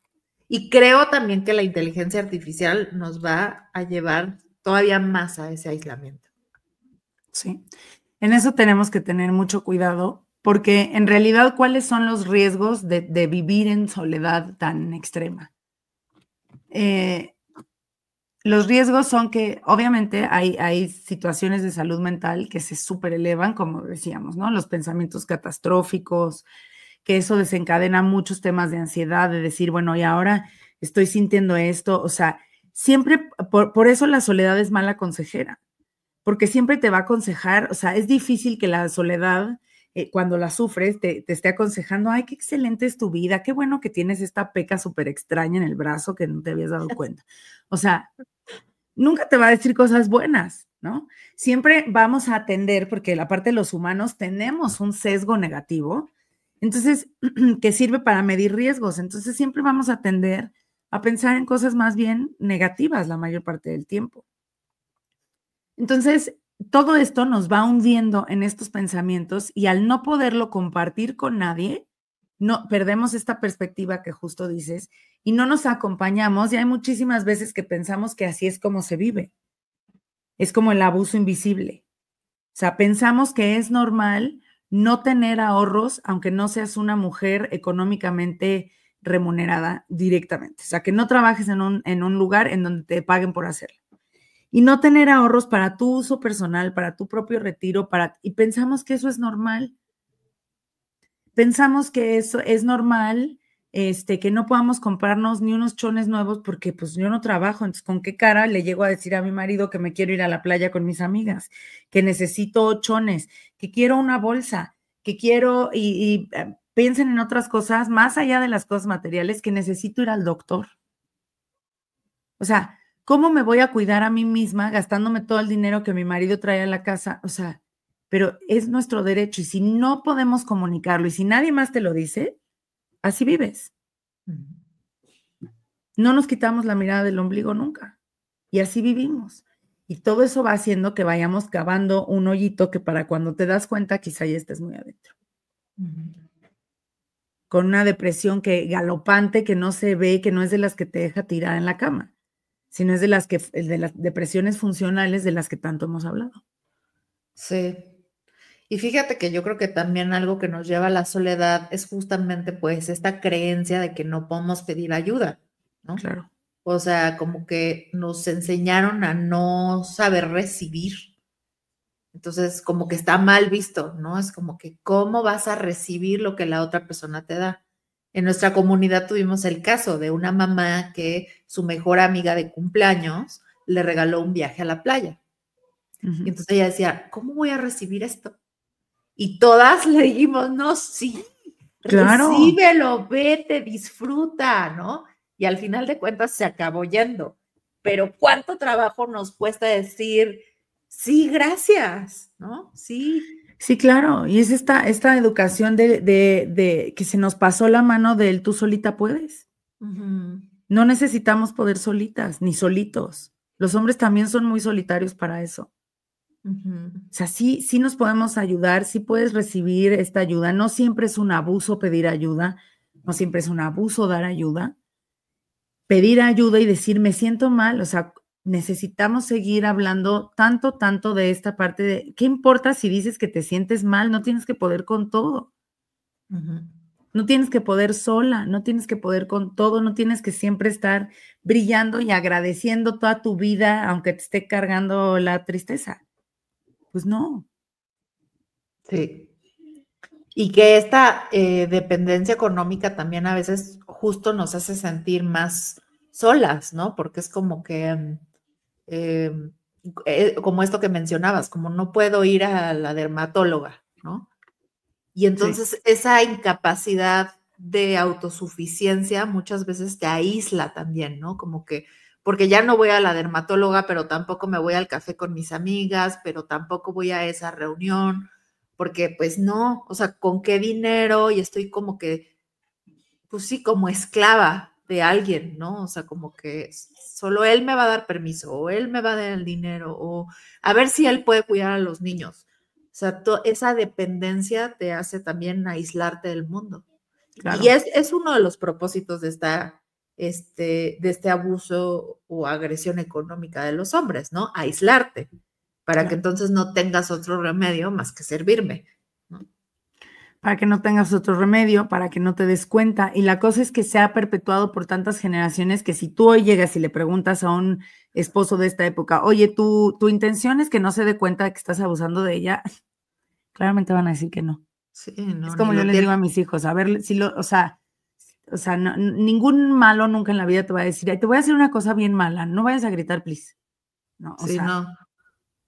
Y creo también que la inteligencia artificial nos va a llevar todavía más a ese aislamiento. Sí. En eso tenemos que tener mucho cuidado, porque en realidad, ¿cuáles son los riesgos de vivir en soledad tan extrema? Los riesgos son que, obviamente, hay situaciones de salud mental que se superelevan, como decíamos, ¿no? Los pensamientos catastróficos, que eso desencadena muchos temas de ansiedad, de decir, bueno, y ahora estoy sintiendo esto. O sea, siempre, por eso la soledad es mala consejera, porque siempre te va a aconsejar. O sea, es difícil que la soledad, cuando la sufres, te esté aconsejando, ay, qué excelente es tu vida, qué bueno que tienes esta peca súper extraña en el brazo que no te habías dado cuenta. O sea, nunca te va a decir cosas buenas, ¿no? Siempre vamos a atender, porque la parte de los humanos tenemos un sesgo negativo, entonces, que sirve para medir riesgos. Entonces, siempre vamos a tender a pensar en cosas más bien negativas la mayor parte del tiempo. Entonces, todo esto nos va hundiendo en estos pensamientos y al no poderlo compartir con nadie, no perdemos esta perspectiva que justo dices y no nos acompañamos. Y hay muchísimas veces que pensamos que así es como se vive. Es como el abuso invisible. O sea, pensamos que es normal no tener ahorros, aunque no seas una mujer económicamente remunerada directamente. O sea, que no trabajes en un lugar en donde te paguen por hacerlo. Y no tener ahorros para tu uso personal, para tu propio retiro, y pensamos que eso es normal. Pensamos que eso es normal, que no podamos comprarnos ni unos chones nuevos porque pues yo no trabajo. Entonces, ¿con qué cara le llego a decir a mi marido que me quiero ir a la playa con mis amigas, que necesito chones, que quiero una bolsa, que quiero, piensen en otras cosas más allá de las cosas materiales, que necesito ir al doctor? O sea, ¿cómo me voy a cuidar a mí misma gastándome todo el dinero que mi marido trae a la casa? O sea, pero es nuestro derecho, y si no podemos comunicarlo y si nadie más te lo dice, así vives. No nos quitamos la mirada del ombligo nunca y así vivimos. Y todo eso va haciendo que vayamos cavando un hoyito que para cuando te das cuenta quizá ya estés muy adentro. Con una depresión galopante, que no se ve, que no es de las que te deja tirada en la cama, sino es de las depresiones funcionales de las que tanto hemos hablado. Sí. Y fíjate que yo creo que también algo que nos lleva a la soledad es justamente pues esta creencia de que no podemos pedir ayuda, ¿no? Claro. O sea, como que nos enseñaron a no saber recibir. Entonces, como que está mal visto, ¿no? Es como que, ¿cómo vas a recibir lo que la otra persona te da? En nuestra comunidad tuvimos el caso de una mamá que su mejor amiga de cumpleaños le regaló un viaje a la playa. Y entonces ella decía, ¿cómo voy a recibir esto? Y todas le dijimos, no, sí, claro. Recíbelo, vete, disfruta, ¿no? Y al final de cuentas se acabó yendo. Pero ¿cuánto trabajo nos cuesta decir, sí, gracias, ¿no? Sí. Sí, claro. Y es esta educación de que se nos pasó la mano del tú solita puedes. No necesitamos poder solitas, ni solitos. Los hombres también son muy solitarios para eso. O sea, sí nos podemos ayudar, sí puedes recibir esta ayuda. No siempre es un abuso pedir ayuda, no siempre es un abuso dar ayuda. Pedir ayuda y decir, me siento mal, o sea, necesitamos seguir hablando tanto de esta parte de, ¿qué importa si dices que te sientes mal? No tienes que poder con todo. No tienes que poder sola, no tienes que poder con todo, no tienes que siempre estar brillando y agradeciendo toda tu vida, aunque te esté cargando la tristeza. Pues no. Sí. Y que esta dependencia económica también a veces justo nos hace sentir más solas, ¿no? Porque es como que, eh, como esto que mencionabas, como no puedo ir a la dermatóloga, ¿no? Y Sí, entonces esa incapacidad de autosuficiencia muchas veces te aísla también, ¿no? Como que, porque ya no voy a la dermatóloga, pero tampoco me voy al café con mis amigas, pero tampoco voy a esa reunión, porque pues no, o sea, ¿con qué dinero? Y estoy como que, pues sí, como esclava de alguien, ¿no? O sea, como que solo él me va a dar permiso, o él me va a dar el dinero, o a ver si él puede cuidar a los niños. O sea, esa dependencia te hace también aislarte del mundo. Y claro. es uno de los propósitos de de este abuso o agresión económica de los hombres, ¿no? Aislarte, para que Claro. entonces no tengas otro remedio más que servirme, ¿no? Para que no tengas otro remedio, para que no te des cuenta. Y la cosa es que se ha perpetuado por tantas generaciones que si tú hoy llegas y le preguntas a un esposo de esta época, oye, tu intención es que no se dé cuenta de que estás abusando de ella, claramente van a decir que no. Sí, Es no, ni como yo lo les digo tiene. a mis hijos, a ver, si lo, o sea, ningún malo nunca en la vida te va a decir, "Ay, te voy a hacer una cosa bien mala, no vayas a gritar, please". No, o Sí, sea, no.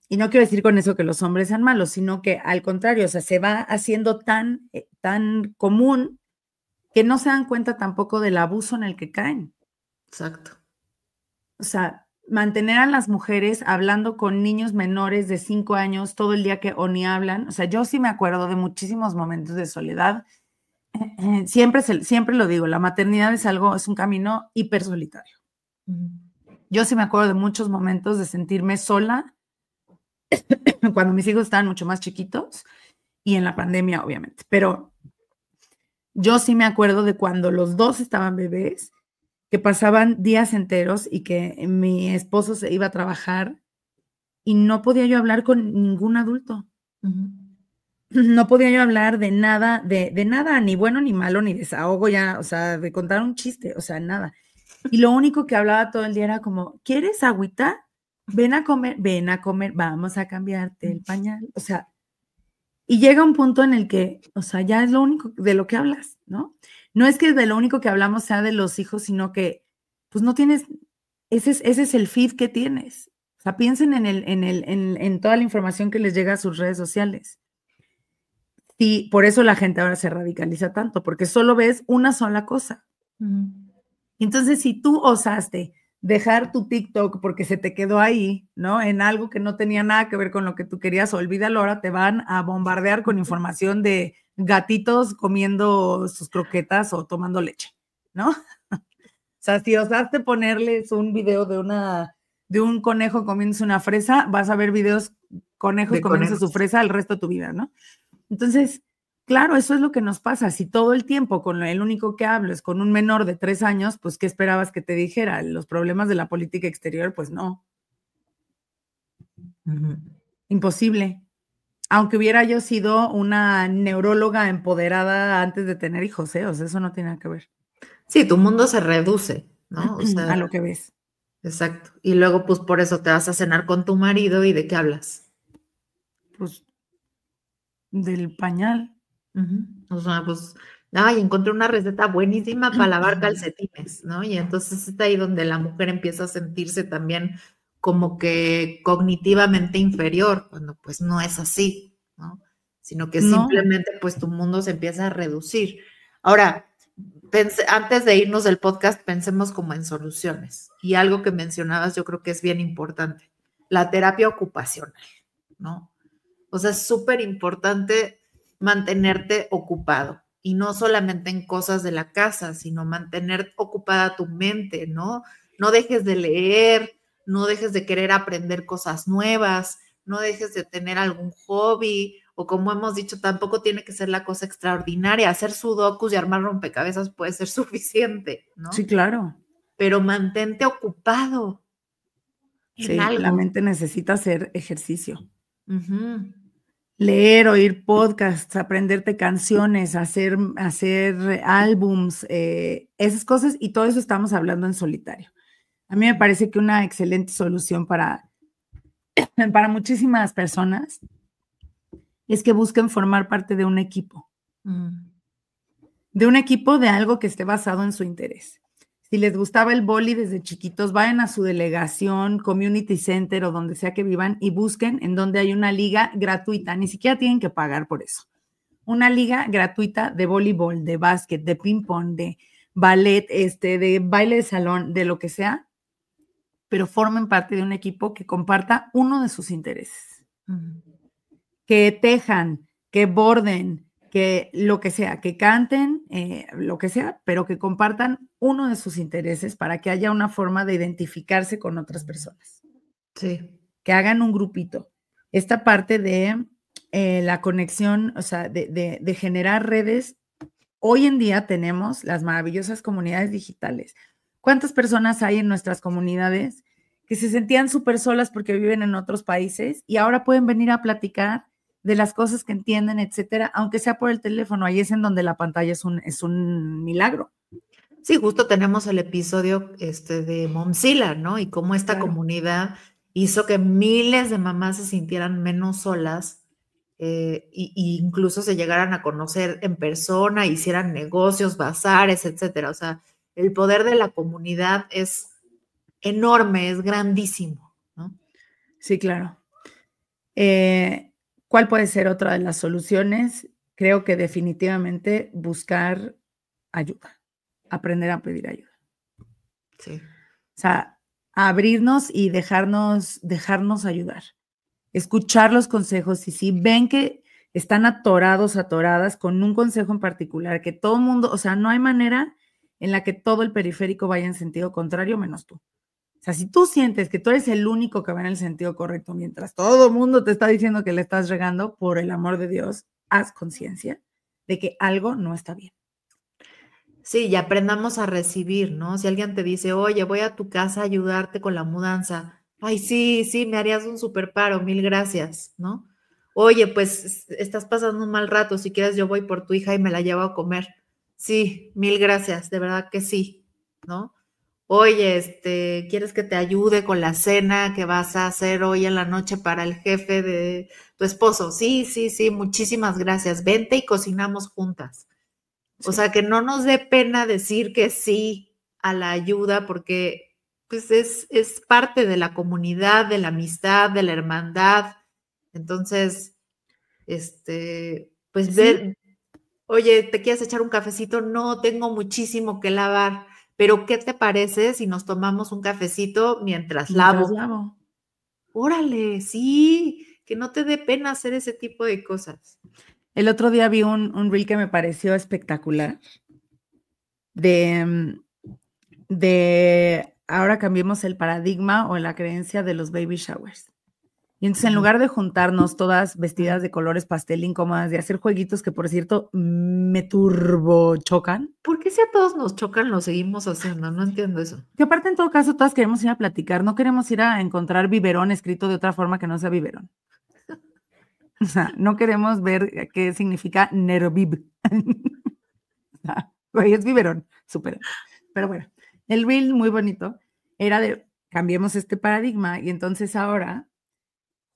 y no quiero decir con eso que los hombres sean malos, sino que al contrario, o sea, se va haciendo tan común que no se dan cuenta tampoco del abuso en el que caen. Exacto. O sea, mantener a las mujeres hablando con niños menores de 5 años todo el día que o ni hablan. O sea, yo sí me acuerdo de muchísimos momentos de soledad. Siempre lo digo, la maternidad es un camino hiper solitario. Ujú. Yo sí me acuerdo de muchos momentos de sentirme sola cuando mis hijos estaban mucho más chiquitos y en la pandemia, obviamente. Pero yo sí me acuerdo de cuando los dos estaban bebés, que pasaban días enteros y que mi esposo se iba a trabajar y no podía yo hablar con ningún adulto. Ujú. No podía yo hablar de nada, ni bueno ni malo, ni desahogo ya, o sea, de contar un chiste, o sea, nada. Y lo único que hablaba todo el día era como, ¿quieres agüita? Ven a comer, vamos a cambiarte el pañal. O sea, y llega un punto en el que, o sea, ya es lo único de lo que hablas, ¿no? No es que de lo único que hablamos sea de los hijos, sino que, pues no tienes, ese es el feed que tienes. O sea, piensen en toda la información que les llega a sus redes sociales. Y por eso la gente ahora se radicaliza tanto, porque solo ves una sola cosa. Ujú. Entonces, si tú osaste dejar tu TikTok porque se te quedó ahí, ¿no? En algo que no tenía nada que ver con lo que tú querías, olvídalo, ahora te van a bombardear con información de gatitos comiendo sus croquetas o tomando leche, ¿no? O sea, si osaste ponerles un video de un conejo comiéndose una fresa, vas a ver videos conejos De comiéndose su conejos. fresa el resto de tu vida, ¿no? Entonces, claro, eso es lo que nos pasa. Si todo el tiempo con el único que hablo es con un menor de 3 años, pues, ¿qué esperabas que te dijera? Los problemas de la política exterior, pues no, Ujú. imposible. Aunque hubiera yo sido una neuróloga empoderada antes de tener hijos, ¿eh? O sea, eso no tiene nada que ver Sí, tu mundo se reduce, ¿no? O a sea, lo que ves. exacto. Y luego, pues por eso te vas a cenar con tu marido y de qué hablas. Pues del pañal. Ujú. O sea, pues, ay, encontré una receta buenísima para lavar calcetines, ¿no? Y entonces está ahí donde la mujer empieza a sentirse también como que cognitivamente inferior, cuando pues no es así, ¿no? Sino que No, simplemente pues tu mundo se empieza a reducir. Ahora, antes de irnos del podcast, pensemos como en soluciones. Y algo que mencionabas yo creo que es bien importante, la terapia ocupacional, ¿no? O sea, es súper importante mantenerte ocupado y no solamente en cosas de la casa, sino mantener ocupada tu mente, ¿no? No dejes de leer, no dejes de querer aprender cosas nuevas, no dejes de tener algún hobby o como hemos dicho, tampoco tiene que ser la cosa extraordinaria. Hacer sudokus y armar rompecabezas puede ser suficiente, sí, ¿no? claro. Pero mantente ocupado en Sí, la algo. mente necesita hacer ejercicio. Ujú. Leer, oír podcasts, aprenderte canciones, hacer álbums, esas cosas, y todo eso estamos hablando en solitario. A mí me parece que una excelente solución para muchísimas personas es que busquen formar parte de un equipo. Mm. De un equipo de algo que esté basado en su interés. Si les gustaba el vóley desde chiquitos, vayan a su delegación, community center o donde sea que vivan y busquen en donde hay una liga gratuita. Ni siquiera tienen que pagar por eso. Una liga gratuita de voleibol, de básquet, de ping-pong, de ballet, de baile de salón, de lo que sea, pero formen parte de un equipo que comparta uno de sus intereses. Mm. Que tejan, que borden, que lo que sea, que canten, lo que sea, pero que compartan uno de sus intereses para que haya una forma de identificarse con otras personas. Sí. Que hagan un grupito. Esta parte de la conexión, o sea, de generar redes. Hoy en día tenemos las maravillosas comunidades digitales. ¿Cuántas personas hay en nuestras comunidades que se sentían súper solas porque viven en otros países y ahora pueden venir a platicar de las cosas que entienden, etcétera, aunque sea por el teléfono? Ahí es en donde la pantalla es un milagro. Sí, justo tenemos el episodio de Momzilla, ¿no? Y cómo esta Claro. comunidad hizo que miles de mamás se sintieran menos solas y incluso se llegaran a conocer en persona, hicieran negocios, bazares, etcétera. O sea, el poder de la comunidad es enorme, es grandísimo, ¿no? Sí, claro. ¿Cuál puede ser otra de las soluciones? Creo que definitivamente buscar ayuda, aprender a pedir ayuda. Sí. O sea, abrirnos y dejarnos ayudar. Escuchar los consejos y si ven que están atorados, atoradas con un consejo en particular, que todo el mundo, o sea, no hay manera en la que todo el periférico vaya en sentido contrario menos tú. O sea, si tú sientes que tú eres el único que va en el sentido correcto mientras todo el mundo te está diciendo que le estás regando, por el amor de Dios, haz conciencia de que algo no está bien. Sí, y aprendamos a recibir, ¿no? Si alguien te dice, oye, voy a tu casa a ayudarte con la mudanza. Ay, sí, sí, me harías un súper paro, mil gracias, ¿no? Oye, pues estás pasando un mal rato, si quieres yo voy por tu hija y me la llevo a comer. Sí, mil gracias, de verdad que sí, ¿no? Oye, ¿quieres que te ayude con la cena que vas a hacer hoy en la noche para el jefe de tu esposo? Sí, sí, sí, muchísimas gracias. Vente y cocinamos juntas. O sea, que no nos dé pena decir que sí a la ayuda porque pues es parte de la comunidad, de la amistad, de la hermandad. Entonces, pues ¿Sí? oye, ¿te quieres echar un cafecito? No, tengo muchísimo que lavar, pero ¿qué te parece si nos tomamos un cafecito mientras Mientras lavo? lavo. Órale, sí, que no te dé pena hacer ese tipo de cosas. El otro día vi un reel que me pareció espectacular de ahora cambiemos el paradigma o la creencia de los baby showers. Y entonces en lugar de juntarnos todas vestidas de colores pastel incómodas, de hacer jueguitos que por cierto me turbo chocan, ¿Por qué si a todos nos chocan lo seguimos haciendo? No entiendo eso. que aparte en todo caso todas queremos ir a platicar, no queremos ir a encontrar biberón escrito de otra forma que no sea biberón. O sea, no queremos ver qué significa nerobib. Güey, es biberón, súper. Pero bueno, el reel muy bonito era de cambiemos este paradigma y entonces ahora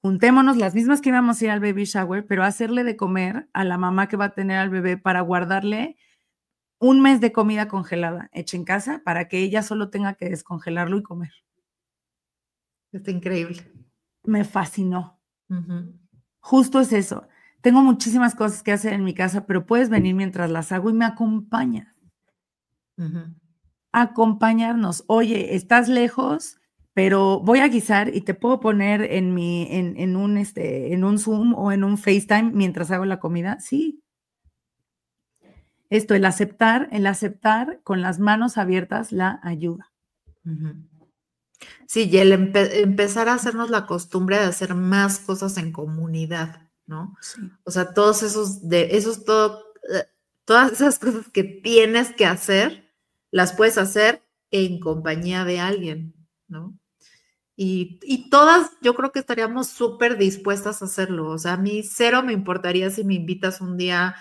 juntémonos las mismas que íbamos a ir al baby shower, pero hacerle de comer a la mamá que va a tener al bebé para guardarle un mes de comida congelada hecha en casa para que ella solo tenga que descongelarlo y comer. Está increíble. Me fascinó. Uh-huh. Justo es eso. Tengo muchísimas cosas que hacer en mi casa, pero puedes venir mientras las hago y me acompañas. Uh-huh. Acompañarnos. Oye, estás lejos, pero voy a guisar y te puedo poner en un Zoom o en un FaceTime mientras hago la comida. Sí. Esto, el aceptar con las manos abiertas la ayuda. Uh-huh. Sí, y el empezar a hacernos la costumbre de hacer más cosas en comunidad, ¿no? Sí. O sea, todas esas cosas que tienes que hacer, las puedes hacer en compañía de alguien, ¿no? Y todas yo creo que estaríamos súper dispuestas a hacerlo. O sea, a mí cero me importaría si me invitas un día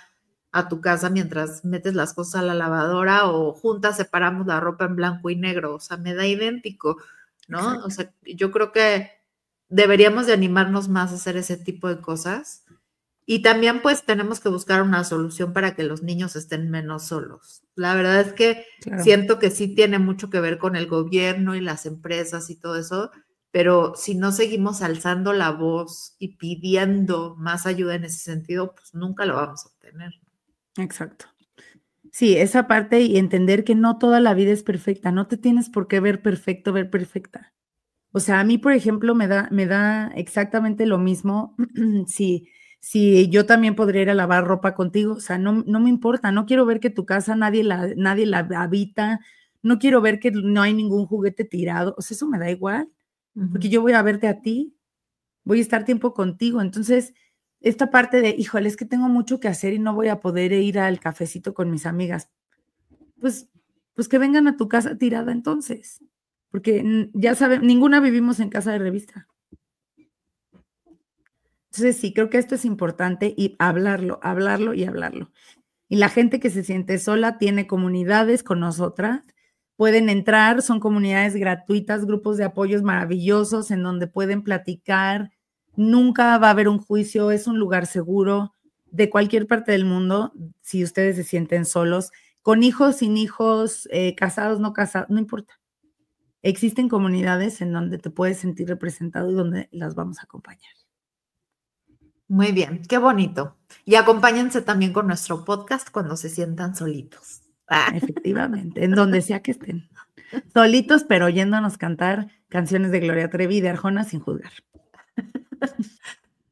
a tu casa mientras metes las cosas a la lavadora o juntas separamos la ropa en blanco y negro. O sea, me da idéntico, ¿no? Exacto. O sea, yo creo que deberíamos de animarnos más a hacer ese tipo de cosas Y también pues tenemos que buscar una solución para que los niños estén menos solos. La verdad es que siento que sí tiene mucho que ver con el gobierno y las empresas y todo eso, pero si no seguimos alzando la voz y pidiendo más ayuda en ese sentido, pues nunca lo vamos a obtener. Exacto. Sí, esa parte y entender que no toda la vida es perfecta, no te tienes por qué ver perfecto, ver perfecta. O sea, a mí, por ejemplo, me da exactamente lo mismo si yo también podría ir a lavar ropa contigo, o sea, no me importa, no quiero ver que tu casa nadie la habita, no quiero ver que no hay ningún juguete tirado, o sea, eso me da igual, porque yo voy a verte a ti, voy a estar tiempo contigo, entonces, esta parte de, híjole, es que tengo mucho que hacer y no voy a poder ir al cafecito con mis amigas, pues que vengan a tu casa tirada entonces, porque ya saben, ninguna vivimos en casa de revista. Entonces, sí, creo que esto es importante y hablarlo. Y la gente que se siente sola tiene comunidades con nosotras, pueden entrar, son comunidades gratuitas, grupos de apoyos maravillosos en donde pueden platicar, nunca va a haber un juicio, es un lugar seguro de cualquier parte del mundo, si ustedes se sienten solos, con hijos, sin hijos, casados, no casados, no importa. Existen comunidades en donde te puedes sentir representado y donde las vamos a acompañar. Muy bien, qué bonito. Y acompáñense también con nuestro podcast cuando se sientan solitos. Efectivamente, en donde sea que estén. Solitos, pero oyéndonos cantar canciones de Gloria Trevi y de Arjona sin juzgar.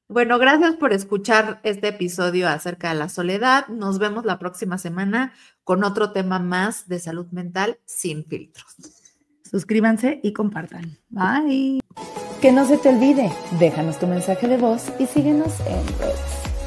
Bueno, gracias por escuchar este episodio acerca de la soledad. Nos vemos la próxima semana con otro tema más de salud mental sin filtros. Suscríbanse y compartan. Bye. Que no se te olvide, déjanos tu mensaje de voz y síguenos en redes.